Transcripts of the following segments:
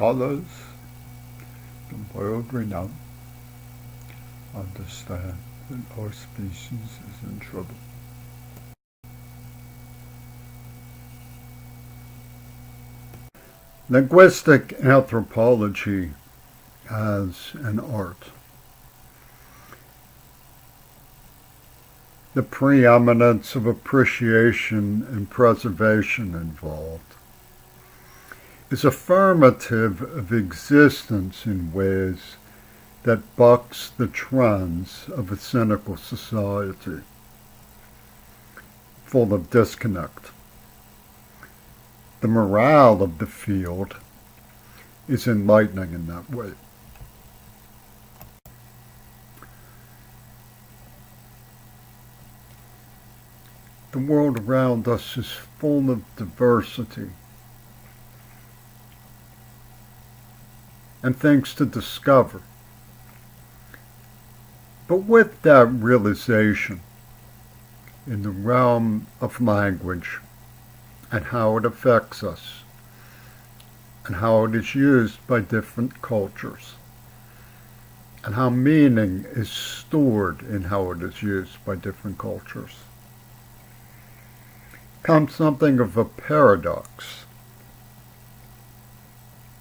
scholars, the world renowned, understand that our species is in trouble. Linguistic anthropology as an art. The preeminence of appreciation and preservation involved is affirmative of existence in ways that bucks the trends of a cynical society, full of disconnect. The morale of the field is enlightening in that way. The world around us is full of diversity and things to discover. But with that realization, in the realm of language and how it affects us and how it is used by different cultures and how meaning is stored in how it is used by different cultures, comes something of a paradox,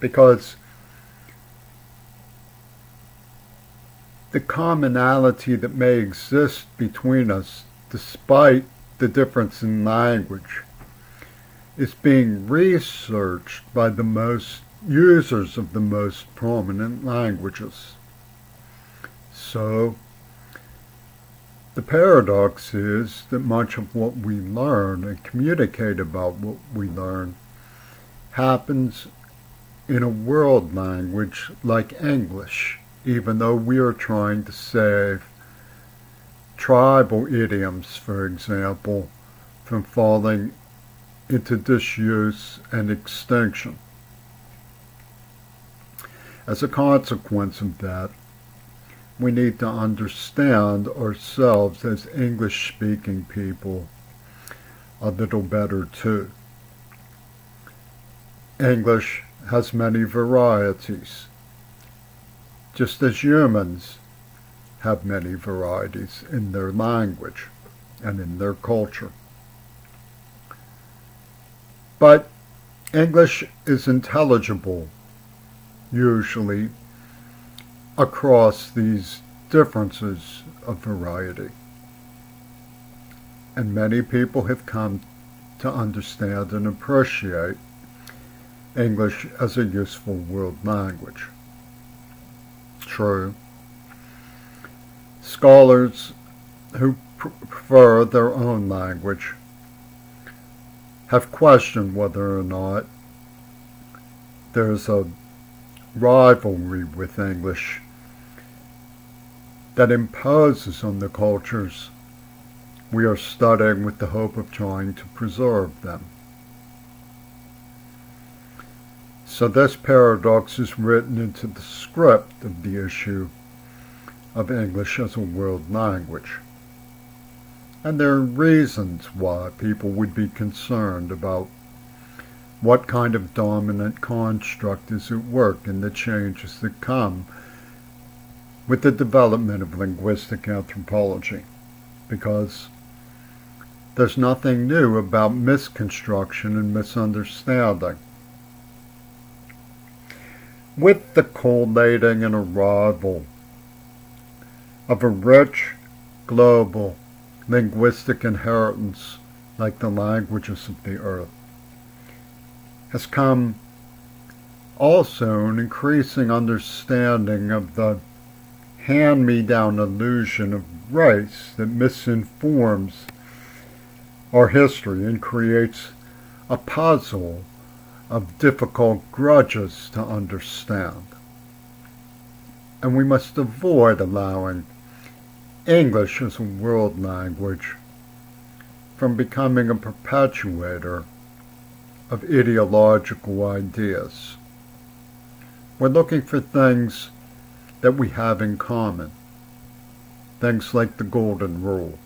because the commonality that may exist between us, despite the difference in language, is being researched by the most users of the most prominent languages. So, the paradox is that much of what we learn and communicate about what we learn happens in a world language like English, even though we are trying to save tribal idioms, for example, from falling into disuse and extinction. As a consequence of that, we need to understand ourselves as English-speaking people a little better too. English has many varieties, just as humans have many varieties in their language and in their culture. But English is intelligible, usually, across these differences of variety. And many people have come to understand and appreciate English as a useful world language. True. Scholars who prefer their own language have questioned whether or not there's a rivalry with English that imposes on the cultures we are studying with the hope of trying to preserve them. So this paradox is written into the script of the issue of English as a world language. And there are reasons why people would be concerned about what kind of dominant construct is at work in the changes that come with the development of linguistic anthropology, because there's nothing new about misconstruction and misunderstanding. With the collating and arrival of a rich, global, linguistic inheritance like the languages of the earth, has come also an increasing understanding of the hand-me-down illusion of race that misinforms our history and creates a puzzle of difficult grudges to understand. And we must avoid allowing English as a world language from becoming a perpetuator of ideological ideas. We're looking for things that we have in common, things like the golden rule.